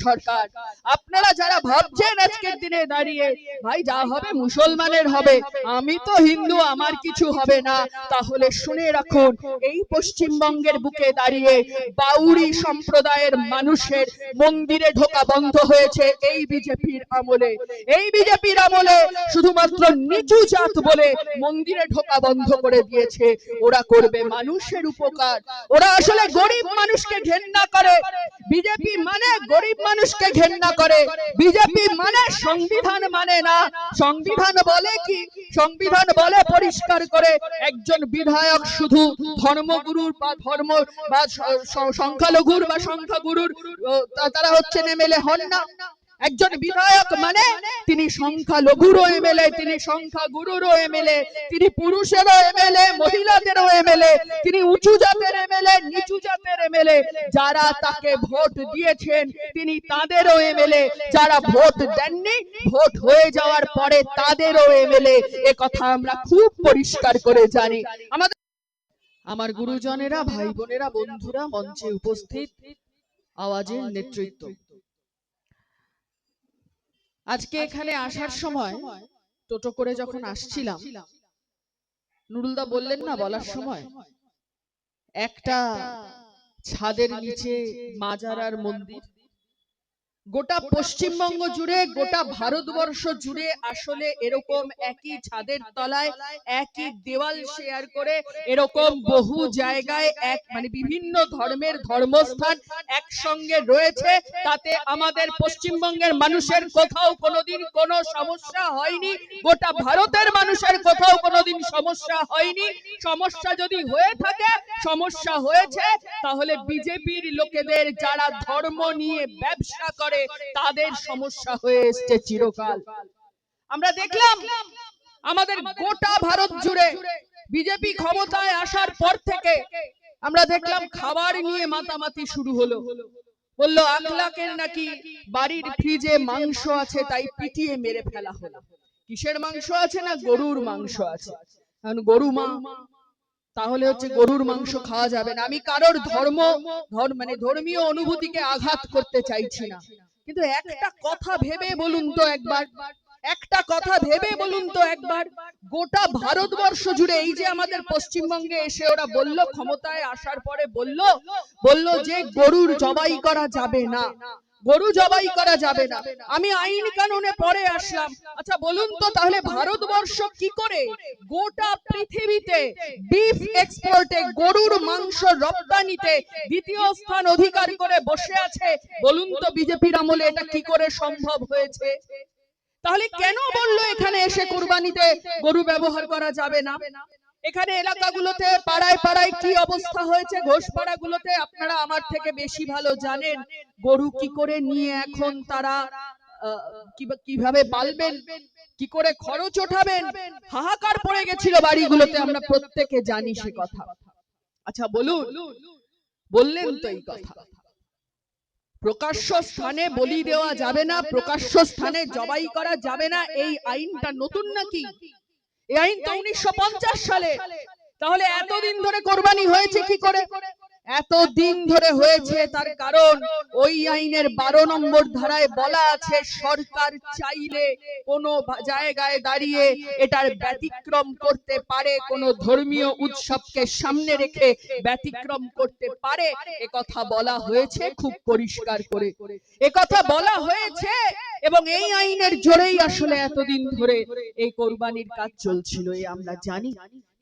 সরকার। আপনারা যারা ভাবছেন আজকের দিনে দাঁড়িয়ে ভাই যা হবে মুসলমানের হবে, আমি তো হিন্দু আমার কিছু হবে না, তাহলে শুনে রাখুন এই পশ্চিমবঙ্গের বুকে দাঁড়িয়ে বাউরি সম্প্রদায়ের মানুষের মন্দিরে ঢোকা বন্ধ হয়েছে এই বিজেপির আমলে। এই বিজেপির আমলে শুধুমাত্র নিচু জাত বলে মন্দিরে ঢোকা বন্ধ করে দিয়েছে। ওরা করবে মানুষের উপকার, ওরা আসলে গরিব মানুষকে ঘেন্না করে। বিজেপি মানে গরিব মানুষকে ঘেন্না করে, বিজেপি মানে সংবিধান মানে না। সংবিধান বলে কি? সংবিধান বলে পরিষ্কার করে একজন বিধায়ক শুধু ধর্মগুরুর বা ধর্ম বা সংখ্যালঘুর বা সংখ্যাগুরুর তারা হচ্ছেন এমএলএ হন না। একজন বিধায়ক মানে তিনি সংখ্যালঘুরও এমএলএ, তিনি সংখ্যাগুরুরও এমএলএ, তিনি পুরুষেরও এমএলএ, মহিলাদেরও এমএলএ, তিনি উঁচু জাতের এমএলএ, নিচু জাতের এমএলএ। যারা তাকে ভোট দিয়েছেন তিনি তাদেরও এমএলএ, যারা ভোট দেননি ভোট হয়ে যাওয়ার পরে তাদেরও এমএলএ। এ কথা আমরা খুব পরিষ্কার করে জানি। আমার গুরুজনেরা, ভাই বোনেরা, বন্ধুরা, মঞ্চে উপস্থিত, আওয়াজের নেতৃত্ব, আজকে এখানে আসার সময় টোটো করে যখন আসছিলাম, নুরুলদা বললেন না বলার সময় একটা ছাদের নিচে মাজার আর মন্দির, গোটা পশ্চিমবঙ্গ জুড়ে, গোটা ভারতবর্ষ জুড়ে আসলে এরকম একই ছাদের তলায় একই দেওয়াল শেয়ার করে এরকম বহু জায়গায় এক মানে বিভিন্ন ধর্মের ধর্মস্থান একসঙ্গে রয়েছে। তাতে আমাদের পশ্চিমবঙ্গের মানুষের কোথাও কোনোদিন কোনো সমস্যা হয়নি, গোটা ভারতের মানুষের কোথাও কোনোদিন সমস্যা হয়নি। সমস্যা যদি হয়ে থাকে, সমস্যা হয়েছে তাহলে বিজেপির লোকেদের, যারা ধর্ম নিয়ে ব্যবসা করে তাদের সমস্যা হয়ে এসেছে চিরকাল। আমরা দেখলাম আমাদের গোটা ভারত জুড়ে বিজেপি ক্ষমতায় আসার পর থেকে আমরা দেখলাম খাবার নিয়ে মাতামাতি শুরু হলো। বললো 8 লাখের নাকি বাড়ির ফ্রিজে মাংস আছে তাই পিটিয়ে মেরে ফেলা হলো। কিসের মাংস আছে? না গরুর মাংস আছে। কারণ গরু মা, তাহলে হচ্ছে গরুর মাংস খাওয়া যাবে না। আমি কারোর মানে ধর্মীয় অনুভূতিকে আঘাত করতে চাইছি না, কিন্তু একটা কথা ভেবে বলুন তো একবার, একটা কথা ভেবে বলুন তো একবার, গোটা ভারতবর্ষ জুড়ে এই যে আমাদের পশ্চিমবঙ্গে এসে ওরা বলল, ক্ষমতায় আসার পরে বলল যে গরুর জবাই করা যাবে না, গরু জবাই করা যাবে না। আমি আইন কানুনে পরে আসলাম। আচ্ছা বলুন তো তাহলে ভারতবর্ষ কি করে গোটা পৃথিবীতে বিফ এক্সপোর্টে, গরুর মাংস রপ্তানিতে দ্বিতীয় স্থান অধিকার করে বসে আছে? বলুন তো বিজেপির আমলে এটা কি করে সম্ভব হয়েছে? তাহলে কেন বললো এখানে এসে কুরবানিতে গরু ব্যবহার করা যাবে না? এখানে এলাকাগুলোতে পাড়ায় পাড়ায় কি অবস্থা হয়েছে, ঘোষপাড়াগুলোতে আপনারা আমার থেকে বেশি ভালো জানেন। গরু কি করে নিয়ে এখন তারা কিভাবে পালবেন, কি করে খরচ ওঠাবেন, হাহাকার পড়ে গেছিল বাড়িগুলোতে, আমরা প্রত্যেকে জানি সে কথা। আচ্ছা বলুন, বললেন তো এই কথা, প্রকাশ্য স্থানে বলি দেওয়া যাবে না, প্রকাশ্য স্থানে জবাই করা যাবে না, এই আইনটা নতুন নাকি? এই আইন তো 1950 সালে। তাহলে এতদিন ধরে কোরবানি হয়েছে কি করে? এতদিন ধরে হয়েছে তার কারণ ওই আইনের 12 নম্বর ধারায় বলা আছে, সরকার চাইলে কোন জায়গায় দাঁড়িয়ে এটার ব্যতিক্রম করতে পারে, কোন ধর্মীয় উৎসবকে সামনে রেখে ব্যতিক্রম করতে পারে। একথা বলা হয়েছে খুব পরিষ্কার করে, একথা বলা হয়েছে। এবং এই আইনের জোরেই আসলে এতদিন ধরে এই কোরবানির কাজ চলছিল, এই আমরা জানি।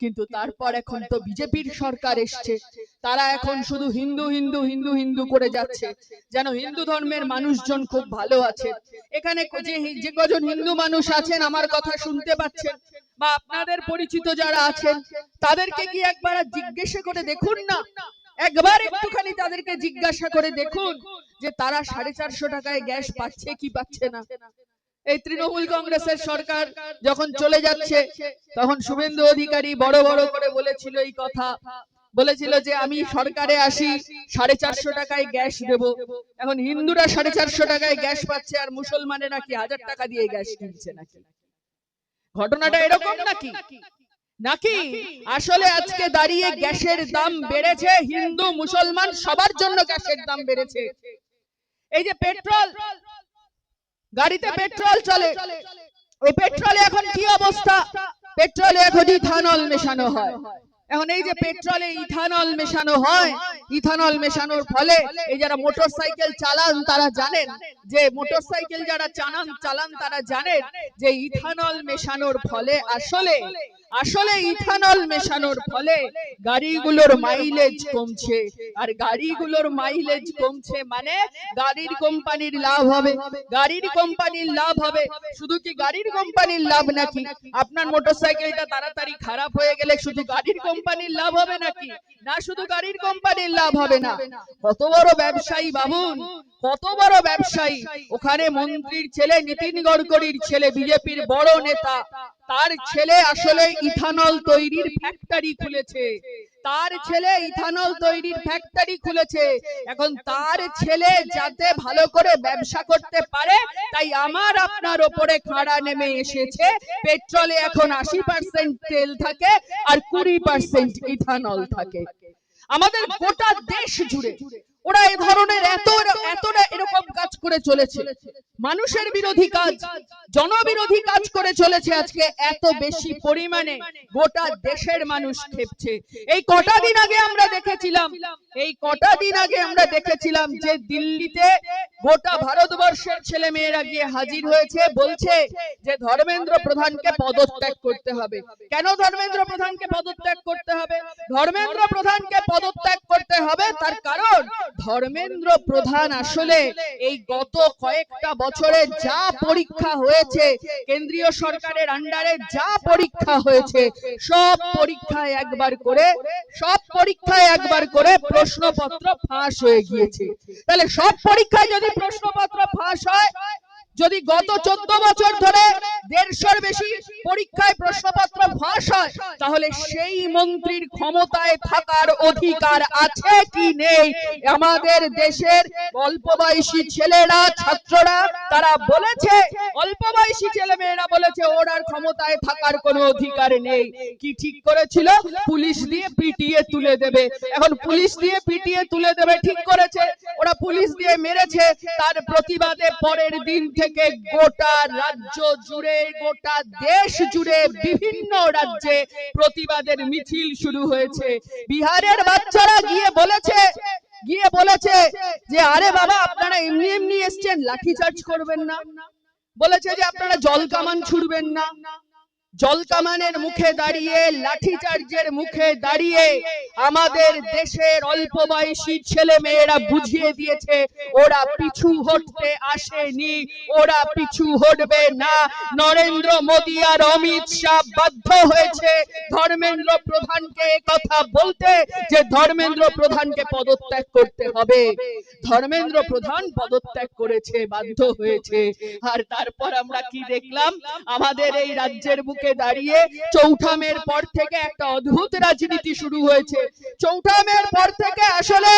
কিন্তু তারপর এখন তো বিজেপির সরকার এসছে, তারা এখন শুধু হিন্দু হিন্দু হিন্দু হিন্দু করে যাচ্ছে, যেন হিন্দু ধর্মের মানুষজন খুব ভালো আছে। এখানে যে কজন হিন্দু মানুষ আছেন আমার কথা শুনতে পাচ্ছেন, বা আপনাদের পরিচিত যারা আছেন, তাদেরকে কি একবার জিজ্ঞাসা করে দেখুন না, একবার একটুখানি তাদেরকে জিজ্ঞাসা করে দেখুন যে তারা 450 টাকায় গ্যাস পাচ্ছে কি পাচ্ছে না। এই তৃণমূল কংগ্রেসের সরকার যখন চলে যাচ্ছে তখন শুভেন্দু অধিকারী বড় বড় করে বলেছিল এই কথা, বলেছিল যে আমি সরকারে আসি 450 টাকায় গ্যাস দেব। এখন হিন্দুরা 450 টাকায় গ্যাস পাচ্ছে আর মুসলমানেরা কি 1000 টাকা দিয়ে গ্যাস কিনছে নাকি? ঘটনাটা এরকম নাকি? নাকি আসলে আজকে দাঁড়িয়ে গ্যাসের দাম বেড়েছে, হিন্দু মুসলমান সবার জন্য গ্যাসের দাম বেড়েছে। এই যে পেট্রোল, গাড়িতে পেট্রোল চলে, ওই পেট্রোলে এখন কি অবস্থা? পেট্রোলে এখন ইথানল মেশানো হয়। এখন এই যে পেট্রোলে ইথানল মেশানো হয়, ইথানল মেশানোর ফলে এই যারা মোটরসাইকেল চালান তারা জানেন, যে মোটরসাইকেল যারা চালান তারা জানেন যে ইথানল মেশানোর ফলে আসলে ইথানল মেশানোর ফলে গাড়িগুলোর মাইলেজ কমছে। আর গাড়িগুলোর মাইলেজ কমছে মানে গাড়ির কোম্পানির লাভ হবে, গাড়ির কোম্পানির লাভ হবে। শুধু কি গাড়ির কোম্পানির লাভ নাকি? আপনার মোটরসাইকেলটা তাড়াতাড়ি খারাপ হয়ে গেলে শুধু গাড়ির কোম্পানির লাভ হবে নাকি? না, শুধু গাড়ির কোম্পানির লাভ হবে না। কত বড় ব্যবসায়ী ভাবুন, কত বড় ব্যবসায়ী। ওখানে মন্ত্রীর ছেলে, নীতিন গডকরির ছেলে, বিজেপির বড় নেতা, তার ছেলে আসলে ইথানল তৈরির ফ্যাক্টরি খুলেছে। তার ছেলে ইথানল তৈরির ফ্যাক্টরি খুলেছে। এখন তার ছেলে যাতে ভালো করে ব্যবসা করতে পারে, তাই আমার আপনার উপরে খাড়া নেমে এসেছে। পেট্রোলে এখন 80% তেল থাকে আর 20% ইথানল থাকে। আমাদের গোটা দেশ জুড়ে ওরা এই ধরনের এতটা এরকম কাজ করে চলেছে, মানুষের বিরোধী কাজ, জনবিরোধী কাজ করে চলেছে। আজকে এত বেশি পরিমাণে গোটা দেশের মানুষ খেপছে। এই কটা দিন আগে আমরা দেখেছিলাম যে দিল্লিতে গোটা ভারতবর্ষের ছেলে মেয়েরা গিয়ে হাজির হয়েছে, বলছে যে ধর্মেন্দ্র প্রধানকে পদত্যাগ করতে হবে। কেন ধর্মেন্দ্র প্রধানকে পদত্যাগ করতে হবে? ধর্মেন্দ্র প্রধানকে পদত্যাগ করতে হবে তার কারণ ধর্মেন্দ্র প্রধান আসলে এই গত কয়েকটা বছরে যা পরীক্ষা হয়েছে, কেন্দ্রীয় সরকারের আন্ডারে যা পরীক্ষা হয়েছে, সব পরীক্ষায় একবার করে প্রশ্নপত্র ফাঁস হয়ে গিয়েছে। তাহলে সব পরীক্ষায় যদি প্রশ্নপত্র ফাঁস হয়, যদি গত 14 বছর ধরে 150-র বেশি পরীক্ষায় প্রশ্নপত্র ফাঁস হয়, তাহলে সেই মন্ত্রীর ক্ষমতায় থাকার অধিকার আছে কি নেই? আমাদের দেশের অল্প বয়সী ছেলেরা, ছাত্ররা তারা বলেছে, অল্প বয়সী ছেলে মেয়েরা বলেছে ওর আর ক্ষমতায় থাকার কোনো অধিকার নেই। কি ঠিক করেছিল? পুলিশ দিয়ে পিটিয়ে তুলে দেবে। এখন পুলিশ দিয়ে পিটিয়ে তুলে দেবে ঠিক করেছে, ওরা পুলিশ দিয়ে মেরেছে। তার প্রতিবাদে পরের দিন থেকে গোটা রাজ্য জুড়ে, গোটা দেশ জুড়ে বিভিন্ন রাজ্যে প্রতিবাদের মিছিল শুরু হয়েছে। বিহারের বাচ্চারা গিয়ে বলেছে যে আরে বাবা, আপনারা এমনি এমনি এসছেন, লাঠিচার্জ করবেন না। বলেছে যে আপনারা জল কামান ছুড়বেন না। জল কামানের মুখে দাঁড়িয়ে, লাঠিচার্জের মুখে দাঁড়িয়ে আমাদের দেশের অল্প বয়সী ছেলে মেয়েরা বুঝিয়ে দিয়েছে ওরা পিছু হটতে আসেনি, ওরা পিছু হটবে না। নরেন্দ্র মোদী আর অমিত শাহ বাধ্য হয়েছে ধর্মেন্দ্র প্রধানকে কথা বলতে যে ধর্মেন্দ্র প্রধানকে পদত্যাগ করতে হবে। ধর্মেন্দ্র প্রধান পদত্যাগ করেছে, বাধ্য হয়েছে। আর তারপর আমরা কি দেখলাম? আমাদের এই রাজ্যের বুকে দাঁড়িয়ে চৌঠা মের পর থেকে একটা অদ্ভুত রাজনীতি শুরু হয়েছে। চৌঠা মের পর থেকে আসলে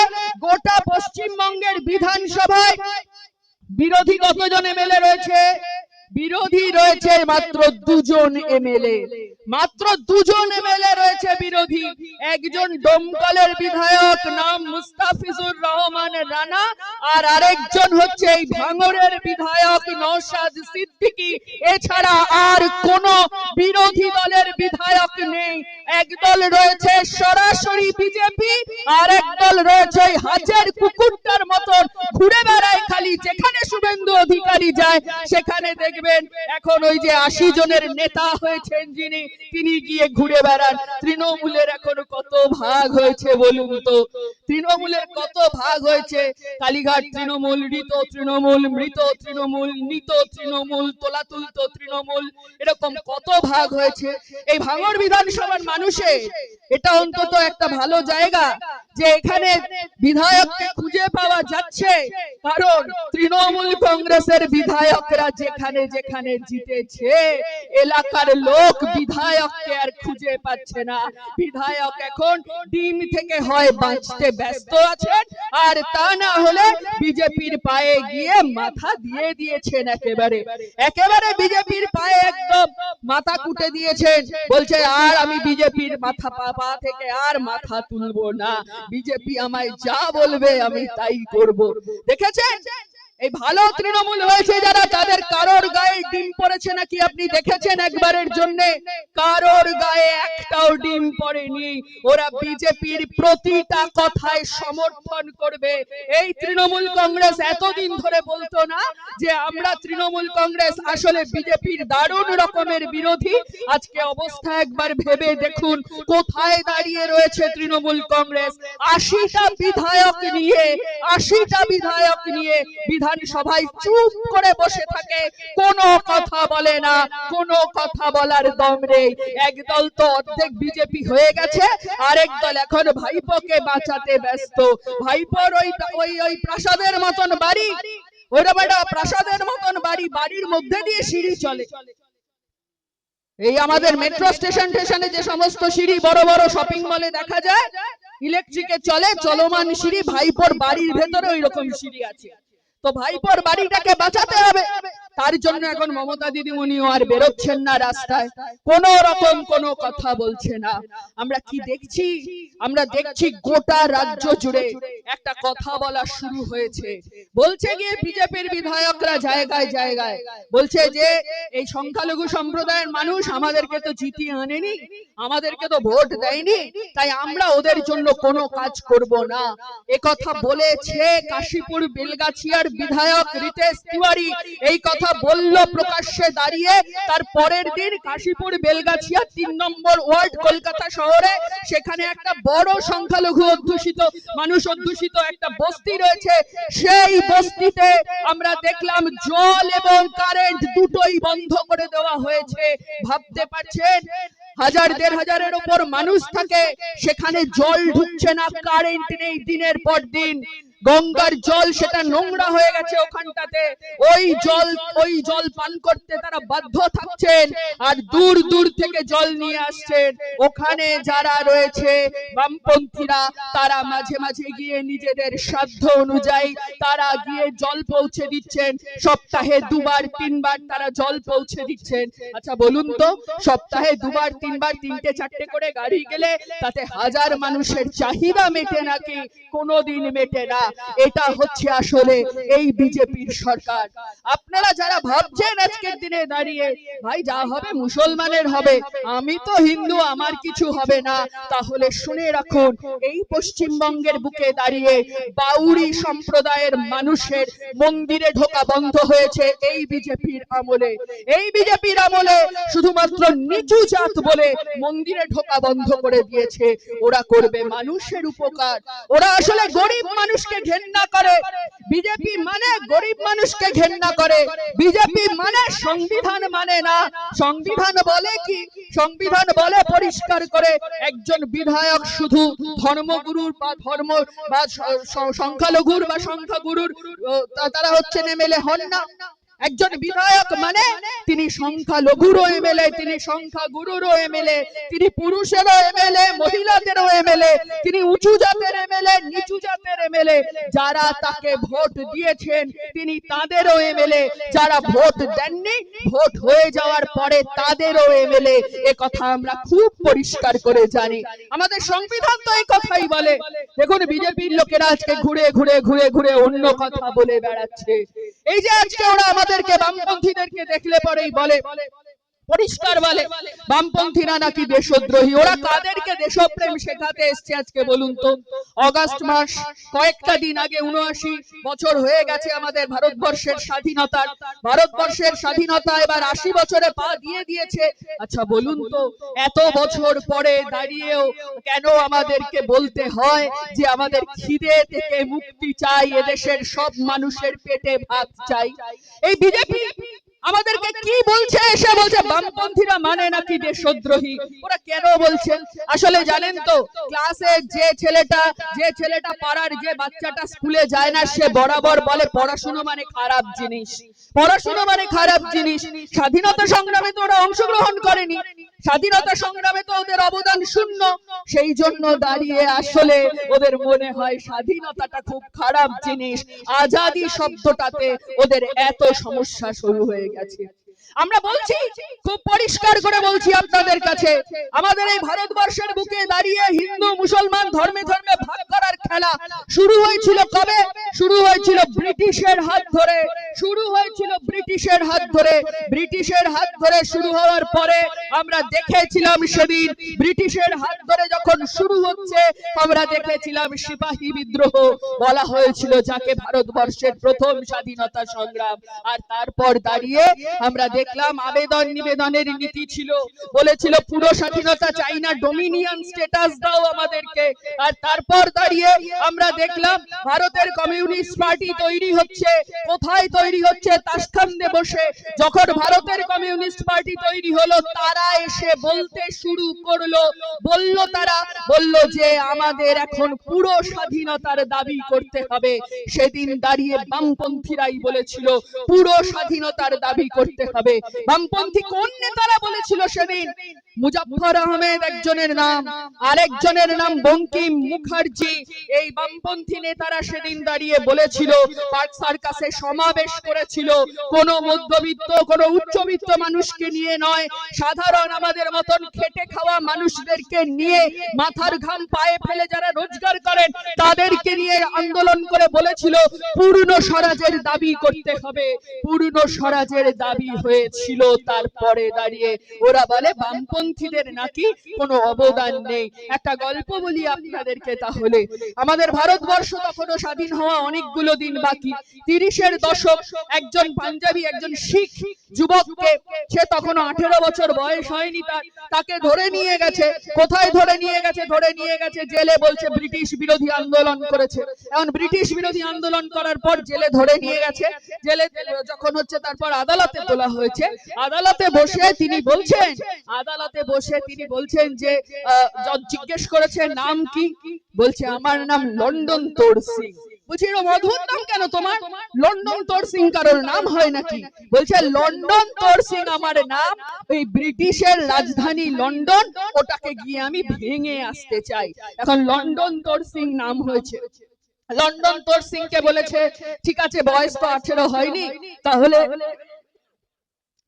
গোটা পশ্চিমবঙ্গের বিধানসভায় বিরোধী কতজন এমএলএ রয়েছে? বিরোধী রয়েছে মাত্র 2 জন এমএলএ। মাত্র 2 জন এমএলএ রয়েছে বিরোধী। একজন ডোমকলের বিধায়ক, নাম মুস্তাফিজুর রহমান রানা, আর আরেকজন হচ্ছে এই ভাঙড়ের বিধায়ক নওশাদ সিদ্দিকী। এছাড়া আর কোন বিরোধী দলের বিধায়ক নেই। একদল রয়েছে সরাসরি বিজেপি, আর একদল রয়েছে হাজার কুকুরটার মতন ঘুরে বেড়ায় খালি, যেখানে শুভেন্দু অধিকারী যায় সেখানে দেখবেন এখন ওই যে 80 জনের নেতা হয়েছেন যিনি, তিনি গিয়ে ঘুরে বেড়ান। তৃণমূলের এখন কত ভাগ হয়েছে বলুন তো? তৃণমূলের কত ভাগ হয়েছে? কালীঘাট তৃণমূল, ঋত তৃণমূল, মৃত তৃণমূল, নিত তৃণমূল, তোলাতুলতো তৃণমূল, এরকম কত ভাগ হয়েছে। এই ভাঙড় বিধানসভার মানুষের এটা অন্তত একটা ভালো জায়গা যে এখানে বিধায়ককে খুঁজে পাওয়া যাচ্ছে, কারণ তৃণমূল কংগ্রেসের বিধায়করা যেখানে যেখানে জিতেছে এলাকার লোক বিধায়ককে আর খুঁজে পাচ্ছে না। বিধায়ক এখন ডিম থেকে হয় বাঁচতে ব্যস্ত আছেন, আর তা না হলে বিজেপির পায়ে গিয়ে মাথা দিয়ে দিয়েছেন। একেবারে বিজেপির পায়ে একদম মাথা কুটে দিয়েছেন। বলছে আর আমি বিজেপির মাথা পা থেকে আর মাথা তুলবো না, বিজেপি আমায় যা বলবে আমি তাই করব। দেখেছেন এই ভালো তৃণমূল হয়েছে যারা, তাদের কারোর গায়ে ডিম পড়েছে নাকি আপনি দেখেছেন একবারের জন্য? কারোর গায়ে একটাও ডিম পড়েনি। ওরা বিজেপির প্রতিটা কথায় সমর্থন করবে। এই তৃণমূল কংগ্রেস এতদিন ধরে বলতো না যে আমরা তৃণমূল কংগ্রেস আসলে বিজেপির দারুণ রকমের বিরোধী। আজকে অবস্থা একবার ভেবে দেখুন কোথায় দাঁড়িয়ে রয়েছে তৃণমূল কংগ্রেস। 80টা বিধায়ক নিয়ে বিধানসভায় চুপ করে বসে থাকে, কোনো কথা বলে না, কোনো কথা বলার দম নেই। একদল তো অর্ধেক বিজেপি হয়ে গেছে, আরেক দল এখন ভাইপোকে বাঁচাতে ব্যস্ত। ভাইপোর ওই প্রাসাদের মতন বাড়ি, ওইটা বেটা প্রাসাদের মতন বাড়ি, বাড়ির মধ্যে দিয়ে সিঁড়ি চলে। এই আমাদের মেট্রো স্টেশনে যে সমস্ত সিঁড়ি বড় বড় শপিং মলে দেখা যায়, ইলেকট্রিকে চলে, চলমান সিঁড়ি, ভাইপোর বাড়ির ভেতরে ওই রকম সিঁড়ি আছে। তো ভাইপোর বাড়িটাকে বাঁচাতে হবে, তার জন্য এখন মমতা দিদিমণিও আর বেরোচ্ছেন না রাস্তায়, কোন রকম কোনো কথা বলছে না। আমরা কি দেখছি? আমরা দেখছি গোটা রাজ্য জুড়ে একটা কথা বলা শুরু হয়েছে। বলছে গিয়ে বিজেপির বিধায়করা জায়গায় জায়গায় বলছে যে এই সংখ্যালঘু সম্প্রদায়ের মানুষ আমাদেরকে তো জিতিয়ে আনেনি, আমাদেরকে তো ভোট দেয়নি, তাই আমরা ওদের জন্য কোনো কাজ করব না। এ কথা বলেছে কাশীপুর বেলগাছিয়ার বিধায়ক রিতেশ তিওয়ারি। এই কথা বলল প্রকাশ্যে দাঁড়িয়ে। তার পরের দিন কাশীপুর বেলগাছিয়া 3 নম্বর ওয়ার্ড কলকাতা শহরে, সেখানে একটা বড় সংখ্যালঘু অধ্যুষিত মানুষ অধ্যুষিত একটা বস্তি রয়েছে, সেই বস্তিতে আমরা দেখলাম জল এবং কারেন্ট দুটোই বন্ধ করে দেওয়া হয়েছে। ভাবতে পারছেন? 1000-1500-এর উপর মানুষ থাকে, সেখানে জল ঢুকছে না, কারেন্ট নেই দিনের পর দিন। গঙ্গার জল সেটা নোংরা হয়ে গেছে ওখানটাতে, ওই জল পান করতে তারা বাধ্য থাকছেন, আর দূর দূর থেকে জল নিয়ে আসছেন। ওখানে যারা রয়েছে বামপন্থীরা, তারা মাঝে মাঝে গিয়ে নিজেদের সাধ্য অনুযায়ী তারা গিয়ে জল পৌঁছে দিচ্ছেন। সপ্তাহে 2-3 বার তারা জল পৌঁছে দিচ্ছেন। আচ্ছা বলুন তো, সপ্তাহে 2-3 বার 3-4টে করে গাড়ি গেলে তাতে 1000 মানুষের চাহিদা মেটে নাকি? কোনোদিন মেটে না। এটা হচ্ছে আসলে এই বিজেপির সরকার। আপনারা যারা ভাবছেন আজকের দিনে দাঁড়িয়ে ভাই যা হবে মুসলমানের হবে, আমি তো হিন্দু, আমার কিছু হবে না, তাহলে শুনে রাখুন এই পশ্চিমবঙ্গের বুকে দাঁড়িয়ে বাউরি সম্প্রদায়ের মানুষের মন্দিরে ঢোকা বন্ধ হয়েছে এই বিজেপির আমলে। এই বিজেপির আমলে শুধুমাত্র নিচু জাত বলে মন্দিরে ঢোকা বন্ধ করে দিয়েছে। ওরা করবে মানুষের উপকার, ওরা আসলে গরিব মানুষকে ঘেন্না করে। বিজেপি মানে গরিব মানুষকে ঘেন্না করে, বিজেপি মানে সংবিধান মানে না। সংবিধান বলে কি? সংবিধান বলে পরিষ্কার করে একজন বিধায়ক শুধু ধর্মগুরুর বা ধর্ম বা সংখ্যালঘুর বা সংখ্যাগুরুর তারা হচ্ছেন এমএলএ হন না। একজন বিধায়ক মানে তিনি সংখ্যালঘুরও এমএলএ, তিনি সংখ্যাগুরুরও এমএলএ, তিনি পুরুষেরও এমএলএ, মহিলাদেরও এমএলএ, তিনি উঁচু জাতের এমএলএ, নিচু জাতের এমএলএ। যারা তাকে ভোট দিয়েছেন তিনি তাদেরও এমএলএ, যারা ভোট দেননি, ভোট হয়ে যাওয়ার পরে তাদেরও এমএলএ। এ কথা আমরা খুব পরিষ্কার করে জানি। আমাদের সংবিধান তো এই কথাই বলে। দেখুন বিজেপির লোকেরা আজকে ঘুরে ঘুরে ঘুরে ঘুরে অন্য কথা বলে বেড়াচ্ছে। এই যে আজকে ওরা আমাদেরকে বামপন্থীদেরকে দেখলে পরেই বলে, পরিষ্কার বলে বামপন্থীরা নাকি দেশদ্রোহী। ওরা কাদেরকে দেশপ্রেম শেখাতে এসছে আজকে বলুন তো? অগাস্ট মাস কয়েকটা দিন আগে 79 বছর হয়ে গেছে আমাদের ভারতবর্ষের স্বাধীনতার। ভারতবর্ষের স্বাধীনতা এবার 80 বছরে পা দিয়ে দিয়েছে। আচ্ছা বলুন তো, এত বছর পরে দাঁড়িয়েও কেন আমাদেরকে বলতে হয় যে আমাদের খিদে থেকে মুক্তি চাই, এদেশের সব মানুষের পেটে ভাত চাই? এই বিজেপি আমাদেরকে কি বলছে? এসে বলছে বামপন্থীরা মানে নাকি দেশদ্রোহী। ওরা কেন বলছেন আসলে জানেন তো? ক্লাসে যে ছেলেটা পাড়ার যে বাচ্চাটা স্কুলে যায় না, সে বরাবর বলে পড়াশোনা মানে খারাপ জিনিস, পড়াশোনা মানে খারাপ জিনিস। স্বাধীনতা সংগ্রামে তো ওরা অংশগ্রহণ করেনি, স্বাধীনতা সংগ্রামে তো ওদের অবদান শূন্য। সেই জন্য দাঁড়িয়ে আসলে ওদের মনে হয় স্বাধীনতাটা খুব খারাপ জিনিস। আজাদি শব্দটাতে ওদের এত সমস্যা শুরু হয়ে গেছে। আমরা বলছি, খুব পরিষ্কার করে বলছি আপনাদের কাছে, আমাদের এই ভারতবর্ষের বুকে দাঁড়িয়ে হিন্দু মুসলমান ধর্মে ধর্মে ভাগ করার খেলা শুরু হয়েছিল কবে? শুরু হয়েছিল ব্রিটিশের হাত ধরে। শুরু হয়েছিল ব্রিটিশের হাত ধরে। ব্রিটিশের হাত ধরে শুরু হওয়ার পরে আমরা দেখেছিলাম সেদিন ব্রিটিশের হাত ধরে যখন শুরু হচ্ছে, আমরা দেখেছিলাম সিপাহী বিদ্রোহ বলা হয়েছিল, যাকে ভারতবর্ষের প্রথম স্বাধীনতা সংগ্রাম। আর তারপর দাঁড়িয়ে আমরা দেখলাম আবেদন নিবেদনের নীতি ছিল, বলেছিল পুরো স্বাধীনতা চাই না, ডোমিনিয়ন স্ট্যাটাস দাও আমাদেরকে। আর তারপর দাঁড়িয়ে আমরা দেখলাম ভারতের কমিউনিস্ট পার্টি তৈরি হচ্ছে। কোথায় তৈরি হচ্ছে? তাশখান্দে বসে। যখন ভারতের কমিউনিস্ট পার্টি তৈরি হলো, তারা এসে বলতে শুরু করলো, তারা বলল যে আমাদের এখন পুরো স্বাধীনতার দাবি করতে হবে। সেদিন দাঁড়িয়ে বামপন্থীরাই বলেছিল পুরো স্বাধীনতার দাবি করতে হবে। বামপন্থী কোন নেতারা বলেছিল সেদিন? মুজাফফর আহমেদ একজনের নাম, আরেকজনের নাম বঙ্কিম মুখার্জি। এই বামপন্থী নেতারা সেদিন দাঁড়িয়ে বলেছিল, পার্ক সার্কাসে সমাবেশ করেছিল, কোন মধ্যবিত্ত কোন উচ্চবিত্ত মানুষকে নিয়ে নয়, সাধারণ আমাদের মতন খেটে খাওয়া মানুষদেরকে নিয়ে, মাথার ঘাম পায়ে ফেলে যারা রোজগার করেন তাদেরকে নিয়ে আন্দোলন করে বলেছিল পূর্ণ স্বরাজের দাবি করতে হবে। পূর্ণ স্বরাজের দাবি হয়েছিল। তারপরে দাঁড়িয়ে ওরা বলে বামপন্থীদের নাকি কোনো অবদান নেই। একটা গল্প বলি আপনাদেরকে তাহলে। আমাদের ভারতবর্ষ তখনও স্বাধীন হওয়া অনেকগুলো দিন বাকি। 30-এর দশক। একজন পাঞ্জাবি, একজন শিখ যুবককে, সে তখনও 18 বছর বয়স হয়নি তার, তাকে ধরে নিয়ে গেছে। কোথায় ধরে নিয়ে গেছে? ধরে নিয়ে গেছে জেলে। বলছে ব্রিটিশ বিরোধী আন্দোলন করেছে। এখন ব্রিটিশ বিরোধী আন্দোলন করার পর জেলে ধরে নিয়ে গেছে। জেলে যখন হচ্ছে তারপর আদালতে তোলা হয়েছে। আদালতে বসে তিনি বলছেন যে জিজ্ঞেস করেছে নাম কি? বলছে আমার নাম লন্ডন তোর সিং। বলছি এর অদ্ভুত নাম কেন তোমার? লন্ডন তোর সিং কারোর নাম হয় নাকি? বলছে লন্ডন তোর সিং আমার নাম, এই ব্রিটিশের রাজধানী লন্ডন, ওটাকে গিয়ে আমি ভেঙে আসতে চাই। এখন লন্ডন তোর সিং নাম হয়েছে। লন্ডন তোর সিং কে বলেছে ঠিক আছে, বয়স তো 18 হয়নি, তাহলে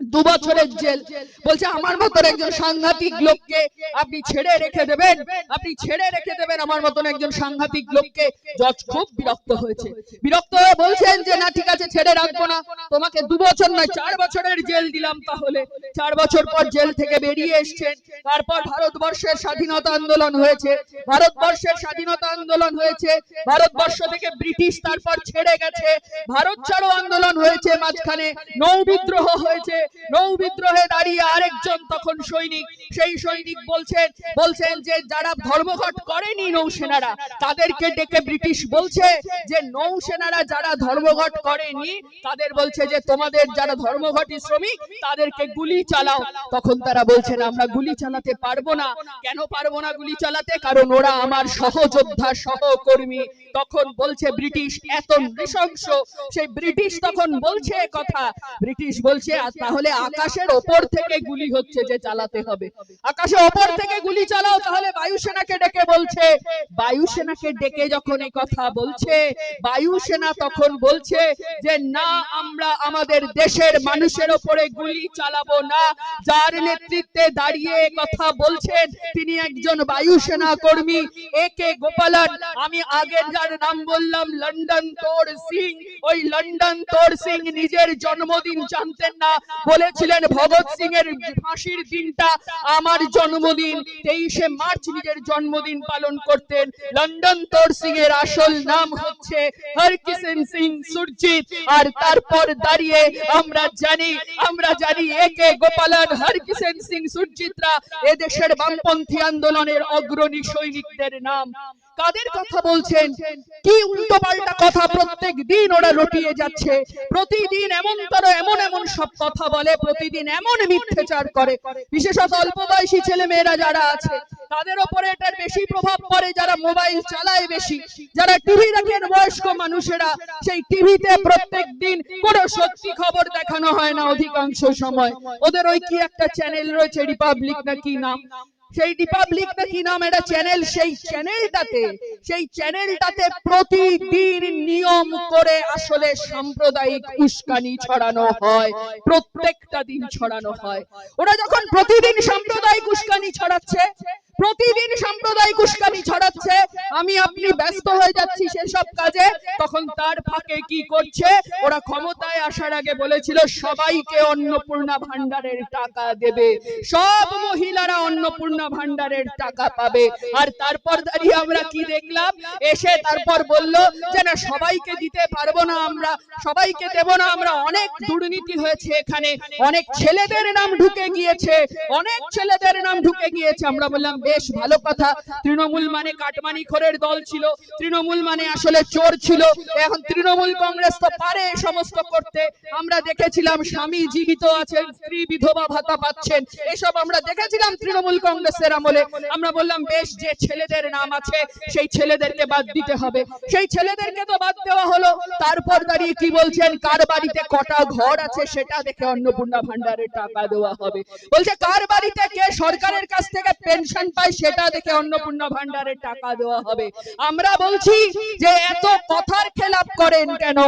2 বছরের জেল। বলছে আমার মতন একজন সাংঘাতিক লোককে আপনি ছেড়ে রেখে দেবেন? আপনি ছেড়ে রেখে দেবেন আমার মতন একজন সাংঘাতিক লোককে? জজ খুব বিরক্ত হয়েছে। বিরক্ত হয়ে বলছেন যে না ঠিক আছে, ছেড়ে রাখবো না, তোমাকে 2 বছর নয় 4 বছরের জেল দিলাম। তাহলে 4 বছর পর জেল থেকে বেরিয়ে এসেছেন। তারপর ভারতবর্ষের স্বাধীনতা আন্দোলন হয়েছে। ভারতবর্ষের স্বাধীনতা আন্দোলন হয়েছে, ভারতবর্ষ থেকে ব্রিটিশ তারপর ছেড়ে গেছে। ভারত ছাড়ো আন্দোলন হয়েছে, মাঝখানে নৌ বিদ্রোহ হয়েছে। নৌ বিদ্রোহে দাঁড়িয়ে আরেকজন তখন সৈনিক, সেই সৈনিক বলছেন যে যারা ধর্মঘট করেনি নৌসেনারা, তাদেরকে ডেকে ব্রিটিশ বলছে যে নৌসেনারা যারা ধর্মঘট করেনি তাদের বলছে যে তোমাদের যারা ধর্মঘটী শ্রমিক তাদেরকে গুলি চালাও। তখন তারা বলছেন আমরা গুলি চালাতে পারবো না। কেন পারবো না গুলি চালাতে? কারণ ওরা আমার সহযোদ্ধা, সহকর্মী। তখন বলছে ব্রিটিশ এত নৃশংস, সেই ব্রিটিশ তখন বলছে কথা, ব্রিটিশ বলছে তাহলে আকাশের ওপর থেকে গুলি হচ্ছে যে চালাতে হবে, আকাশের ওপর থেকে গুলি চালাও। তাহলে বায়ুসেনাকে ডেকে বলছে, বায়ুসেনাকে ডেকে যখন এই কথা বলছে, বায়ুসেনা তখন বলছে যে না, আমরা আমাদের দেশের মানুষের উপরে গুলি চালাবো না। যার নেতৃত্বে দাঁড়িয়ে কথা বলছেন তিনি একজন বায়ুসেনা কর্মী, একে গোপালন। আমি আগের যার নাম বললাম লন্ডন তোর সিং, ওই লন্ডন তোর সিং নিজের জন্মদিন জানতেন না, বলেছিলেন ভগৎ সিং এর ফাঁসির দিনটা আমার জন্মদিন, 23শে মার্চ নিজের জন্মদিন পালন করতেন। লন্ডন তোর সিং এর আসল নাম হচ্ছে হরকিষেণ সিং সুরজিৎ। আর তারপর দাঁড়িয়ে আমরা জানি একে গোপালন, হরকিষেণ সিং সুরজিৎরা এদেশের বামপন্থী আন্দোলনের অগ্রণী সৈনিকদের নাম। কাদের কথা বলছেন? কি উল্টো পাল্টা কথা প্রত্যেক দিন ওরা রটিয়ে যাচ্ছে। প্রতিদিন এমন সব কথা বলে, প্রতিদিন এমন মিথ্যাচার করে। বিশেষত অল্প বয়সী ছেলে মেয়েরা যারা আছে তাদের উপরে এটার বেশি প্রভাব পড়ে, যারা মোবাইল চালায় বেশি, যারা টিভি দেখেন বয়স্ক মানুষেরা, সেই টিভিতে প্রত্যেক দিন কোনো সত্যি খবর দেখানো হয় না অধিকাংশ সময়। ওদের ওই কি একটা চ্যানেল রয়েছে রিপাবলিক না কি নাম, সেই রিপাবলিক না কি নাম একটা চ্যানেল, সেই চ্যানেলটাতে প্রতিদিন নিয়ম করে আসলে সাম্প্রদায়িক উস্কানি ছড়ানো হয়, প্রত্যেকটা দিন ছড়ানো হয়। ওরা যখন প্রতিদিন সাম্প্রদায়িক উস্কানি ছড়াচ্ছে, আমি আপনি ব্যস্ত হয়ে যাচ্ছি সেসব কাজে, তখন তার ফাঁকে কি করছে, ওরা ক্ষমতায় আসার আগে বলেছিল সবাইকে অন্নপূর্ণা ভান্ডারের টাকা দেবে, সব মহিলারা অন্নপূর্ণা ভান্ডারের টাকা পাবে। আর তারপর দাঁড়িয়ে আমরা কি দেখলাম, এসে তারপর বলল যে না সবাইকে দিতে পারবো না, আমরা সবাইকে দেব না, আমরা অনেক দুর্নীতি হয়েছে এখানে, অনেক ছেলেদের নাম ঢুকে গিয়েছে, আমরা বললাম বেশ ভালো কথা, তৃণমূল মানে কাটমানি খোরের দল ছিল, তৃণমূল মানে আসলে চোর ছিল, এখন তৃণমূল কংগ্রেস তো পারে সমস্ত করতে, আমরা দেখেছিলাম স্বামী জীবিত আছেন, স্ত্রী বিধবা ভাতা পাচ্ছেন, এসব আমরা দেখেছিলাম তৃণমূল কংগ্রেসের আমলে। আমরা বললাম বেশ, যে ছেলেদের নাম আছে সেই ছেলেদেরকে বাদ দিতে হবে, সেই ছেলেদেরকে তো বাদ দেওয়া হলো। তারপর দাঁড়িয়ে কি বলছেন, কার বাড়িতে কটা ঘর আছে সেটা দেখে অন্নপূর্ণা ভান্ডারের টাকা দেওয়া হবে, বলছে কার বাড়িতে কে সরকারের কাছ থেকে পেনশন পায় সেটা দেখে অন্নপূর্ণা ভান্ডারের টাকা দেওয়া হবে। আমরা বলছি যে এত কথার খেলাপ করেন কেন?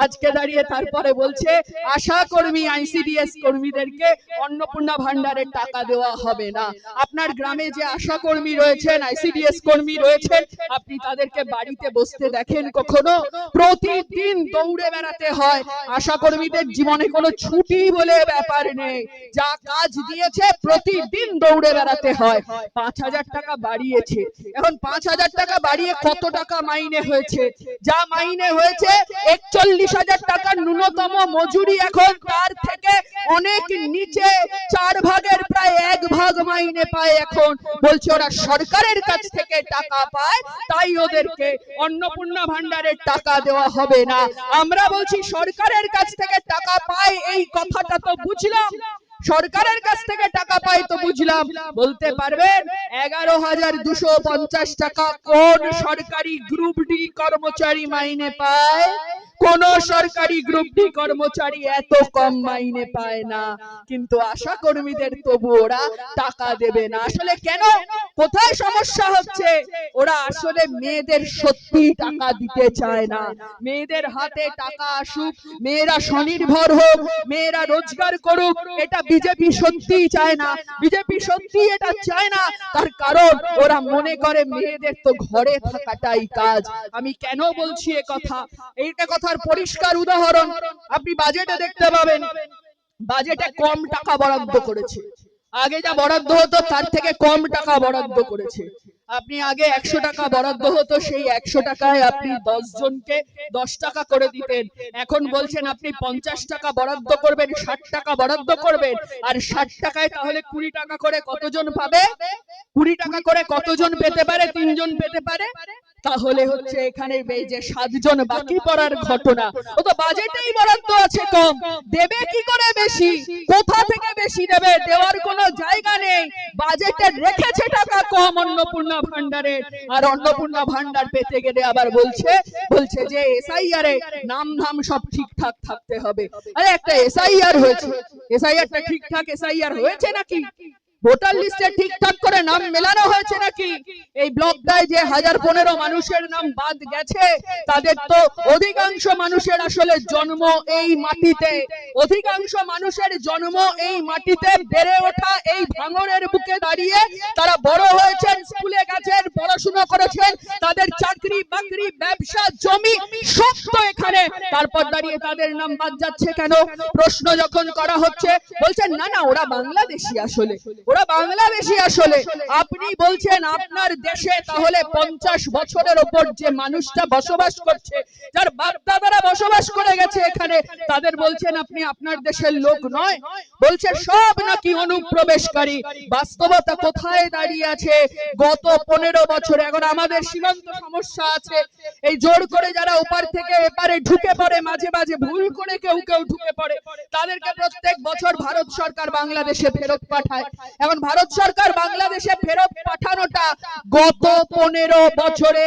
আজকে দাঁড়িয়ে তারপরে বলছে আশা কর্মী আইসিডিএস কর্মীদেরকে অন্নপূর্ণা ভান্ডারের টাকা দেওয়া হবে না। আপনার গ্রামে যে আশা কর্মী রয়েছেন, আইসিডিএস কর্মী রয়েছেন, আপনি তাদেরকে বাড়িতে বসতে দেখেন কখনো? প্রতিদিন দৌড়ে বেড়াতে হয়। আশা কর্মীদের জীবনে কোনো ছুটি বলে ব্যাপার নেই, যা কাজ দিয়েছে প্রতিদিন দৌড়ে বেড়াতে হয়। 5,000 টাকা বাড়িয়েছে, এখন 5,000 টাকা বাড়িয়ে কত টাকা মাইনে হয়েছে? যা মাইনে হয়েছে 41,000 টাকার ন্যূনতম মজুরি, এখন তার থেকে অনেক নিচে, 4 ভাগের প্রায় 1 ভাগ মাইনে পায়। এখন বলছে ওরা সরকারের কাছ থেকে টাকা পায়, তাই ওদেরকে অন্নপূর্ণা ভান্ডারের টাকা দেওয়া হবে না। আমরা বলছি সরকারের কাছ থেকে টাকা পায় এই কথাটা তো বুঝলাম, সরকারের কাছ থেকে টাকা পাই তো বুঝলাম, বলতে পারবেন 11,250 টাকা কোন সরকারি গ্রুপ ডি কর্মচারী মাইনে পায়? কোন সরকারি গ্রুপ ডি কর্মচারী এত কম মাইনে পায় না, কিন্তু আশা কর্মীদের তবু ওরা টাকা দেবে না। আসলে কেন, কোথায় সমস্যা হচ্ছে? ওরা আসলে মেয়েদের সত্যি টাকা দিতে চায় না, মেয়েদের হাতে টাকা আসুক, মেয়েরা স্বনির্ভর হোক, মেয়েরা রোজগার করুক, এটা বিজেপি সত্যিই চায় না। বিজেপি সত্যি এটা চায় না, তার কারণ ওরা মনে করে মেয়েদের তো ঘরে থাকাটাই কাজ। আমি কেন বলছি এ কথা, এইটা কথার পরিষ্কার উদাহরণ আপনি বাজেটে দেখতে পাবেন। বাজেটে কম টাকা বরাদ্দ করেছে, আগে যা বরাদ্দ হতো তার থেকে কম টাকা বরাদ্দ করেছে। আপনি আগে 100 টাকা বরাদ্দ হতো, সেই 100 টাকায় আপনি 10 জনকে 10 টাকা করে দিতেন, এখন বলছেন আপনি 50 টাকা বরাদ্দ করবেন, 60 টাকা বরাদ্দ করবেন, আর 60 টাকায় তাহলে 20 টাকা করে কতজন পাবে? 20 টাকা করে কতজন পেতে পারে? 3 জন পেতে পারে। তাহলে হচ্ছে এখানে এই যে 7 জন বাকি পড়ার ঘটনা, ও তো বাজেটেই বরাদ্দ আছে কম, দেবে কি করে বেশি? কোথা থেকে বেশি দেবে? দেওয়ার কোনো জায়গা নেই, বাজেটে রেখেছে টাকা কম অন্নপূর্ণা ভান্ডারে, আর অন্নপূর্ণা ভান্ডার পেতে গেলে আবার বলছে যে এসআইআর এ নাম সব ঠিকঠাক থাকতে হবে। আরে একটা এসআইআর হয়েছে, এসআইআরটা ঠিকঠাক এসআইআর হয়েছে নাকি? ভোটার লিস্টে ঠিকঠাক করে নাম মেলানো হয়েছে নাকি? এই ব্লকটায় যে 1015 মানুষের নাম বাদ গেছে, তাদের তো অধিকাংশ মানুষের আসলে জন্ম এই মাটিতে, অধিকাংশ মানুষের জন্ম এই মাটিতে, বেড়ে ওঠা এই ভাঙরের বুকে দাঁড়িয়ে তারা বড় হয়েছেন, স্কুলে গেছেন, পড়াশোনা করেছেন, তাদের চাকরি বাকরি ব্যবসা জমি সব তো এখানে, তারপর দাঁড়িয়ে তাদের নাম বাদ যাচ্ছে কেন? প্রশ্ন যখন করা হচ্ছে বলছেন না না ওরা বাংলাদেশী, আসলে ওরা বাংলাদেশী। আসলে আপনি বলছেন আপনার দেশে তাহলে 50 বছরের উপর যে মানুষটা বসবাস করছে, যার বাপ দাদারা বসবাস করে গেছে এখানে, তাদের বলছেন আপনি আপনার দেশের লোক নয়, বলছে সব নাকি অনুপ্রবেশকারী। বাস্তবতা কোথায় দাঁড়িয়ে আছে? গত 15 বছরে, এখন আমাদের সীমান্ত সমস্যা আছে, এই জোর করে যারা ওপার থেকে এপারে ঢুকে পড়ে, মাঝে মাঝে ভুল করে কেউ ঢুকে পড়ে, তাদেরকে প্রত্যেক বছর ভারত সরকার বাংলাদেশে ফেরত পাঠায়। এখন ভারত সরকার বাংলাদেশে ফেরত পাঠানোটা গত 15 বছরে,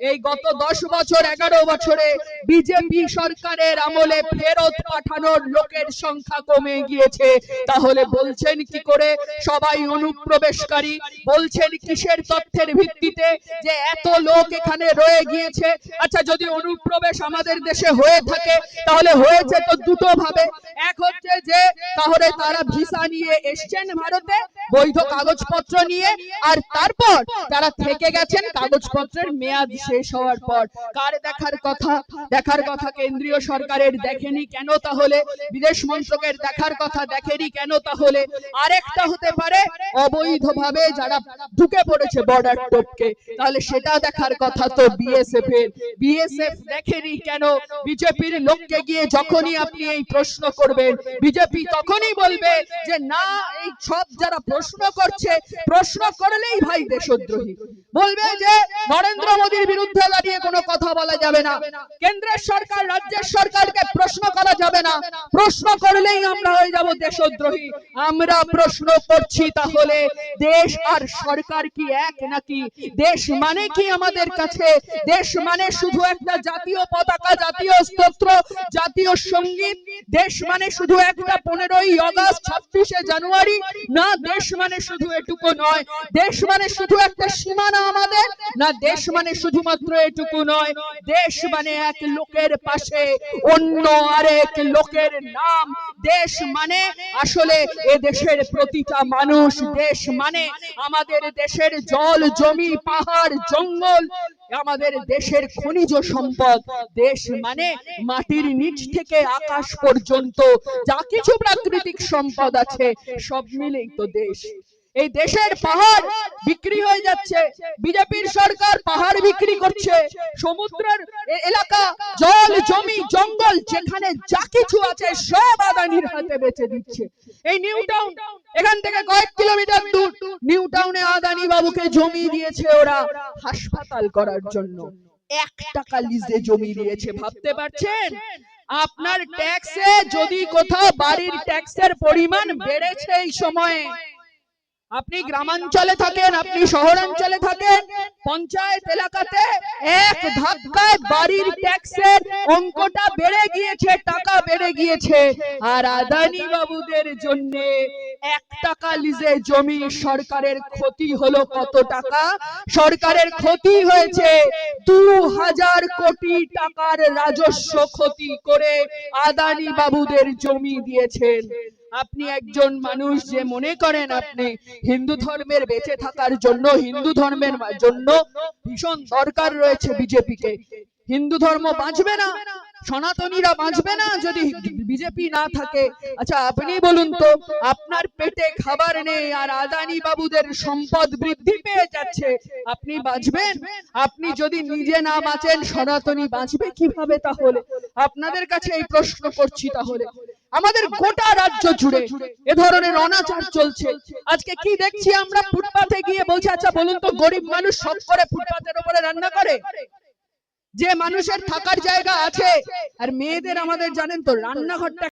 এই গত 10 বছর 11 বছরে বিজেপি সরকারের আমলে ফেরত পাঠানোর লোকের সংখ্যা কমে গিয়েছে, তাহলে বলছেন কি করে সবাই অনুপ্রবেশকারী? বলছেন কিসের তথ্যের ভিত্তিতে যে এত লোক এখানে রয়ে গিয়েছে? আচ্ছা, যদি অনুপ্রবেশ আমাদের দেশে হয়ে থাকে তাহলে হয়েছে তো দুটো ভাবে। এক হচ্ছে যে তাহলে তারা ভিসা নিয়ে এসছেন ভারতে, বৈধ কাগজপত্র নিয়ে, আর তারপর তারা থেকে গেছেন কাগজপত্রের মেয়াদ শেষ হওয়ার পর। কার দেখার কথা? দেখার কথা কেন্দ্রীয় সরকারের, দেখেনি কেন তাহলে? বিদেশ মন্ত্রকের দেখার কথা, দেখেনি কেন তাহলে? আরেকটা হতে পারে অবৈধভাবে যারা ঢুকে পড়েছে বর্ডার টপকে, তাহলে সেটা দেখার কথা তো বিএসএফ এর। বিএসএফ দেখেনি কেন? বিজেপির লোককে গিয়ে যখনই আপনি এই প্রশ্ন করবেন, বিজেপি তখনই বলবে যে না, এই সব যারা প্রশ্ন করছে, প্রশ্ন করলেই ভাই দেশদ্রোহী। বলবে যে নরেন্দ্র মোদীর বিরুদ্ধে দাঁড়িয়ে কোনো কথা বলা যাবে না, কেন্দ্রের সরকার রাজ্যের সরকারকে প্রশ্ন করা যাবে না, প্রশ্ন করলেই আমরা হয়ে যাব দেশদ্রোহী। আমরা প্রশ্ন করছি তাহলে দেশ আর সরকার কি এক নাকি? দেশ মানে কি আমাদের কাছে? দেশ মানে শুধু একটা জাতীয় পতাকা, জাতীয় স্তোত্র, জাতীয় সঙ্গীত? দেশ মানে শুধু একটা 15ই আগস্ট, 26শে জানুয়ারি? না, দেশ মানে শুধু এটুকু নয়। দেশ মানে শুধু একটা সীমানা আমাদের? না, দেশ মানে শুধুমাত্র এটুকু নয়। দেশ মানে এক লোকের পাশে অন্য আরেক লোকের নাম। দেশ মানে আসলে এ দেশের প্রতিটা মানুষ। দেশ মানে আমাদের দেশের জল, জমি, পাহাড়, জঙ্গল, আমাদের দেশের খনিজ সম্পদ। দেশ মানে মাটির নিচ থেকে আকাশ পর্যন্ত যা কিছু প্রাকৃতিক সম্পদ আছে সব মিলেই তো দেশ। এই দেশের পাহাড় বিক্রি হয়ে যাচ্ছে, বিজেপির সরকার পাহাড় বিক্রি করছে, সমুদ্রের এলাকা, জল, জমি, জঙ্গল, যেখানে যা কিছু আছে সব আদানির হাতে বেচে দিচ্ছে। এই নিউ টাউন, এখান থেকে কয়েক কিলোমিটার দূর, নিউ টাউনে আদানি বাবুকে জমি দিয়েছে ওরা হাসপাতাল করার জন্য। 1 টাকা লিজে জমি দিয়েছে, ভাবতে পারছেন? আপনার ট্যাক্সে যদি কোথাও বাড়ির ট্যাক্সের পরিমাণ বেড়েছে এই সময়ে, আপনি গ্রামাঞ্চলে থাকেন, আপনি শহরাঞ্চলে থাকেন, পঞ্চায়েত এলাকাতে এক ধাক্কায় বাড়ির ট্যাক্সের অঙ্কটা বেড়ে গিয়েছে, টাকা বেড়ে গিয়েছে। আর আদানি বাবুদের জন্য 1 টাকা লিজে জমি সরকারের ক্ষতি হলো কত টাকা? সরকারের ক্ষতি হয়েছে 2000 কোটি টাকার রাজস্ব ক্ষতি করে আদানি বাবুদের জমি দিয়েছেন। আপনি একজন মানুষ যে মনে করেন আপনি হিন্দু ধর্মের বেঁচে থাকার জন্য, হিন্দু ধর্মের জন্য ভীষণ দরকার রয়েছে বিজেপিকে, হিন্দু ধর্ম বাঁচবে না, সনাতনীরা বাঁচবে না যদি বিজেপি না থাকে। আচ্ছা, আপনি বলুন তো, আপনার পেটে খাবার নেই আর আদানি বাবুদের সম্পদ বৃদ্ধি পেয়ে যাচ্ছে, আপনি বাঁচবেন? আপনি যদি নিজে না বাঁচেন, সনাতনী বাঁচবে কিভাবে তাহলে? আপনাদের কাছে এই প্রশ্ন করছি। তাহলে আমাদের গোটা রাজ্য জুড়ে এ ধরনের অনাচার চলছে। আজকে কি দেখছি আমরা? ফুটপাতে গিয়ে বলছে, আচ্ছা বলুন তো, গরিব মানুষ সব করে ফুটপাতের উপরে রান্না করে? যে মানুষের থাকার জায়গা আছে, আর মেয়েদের আমাদের জানেন তো রান্নাঘরটা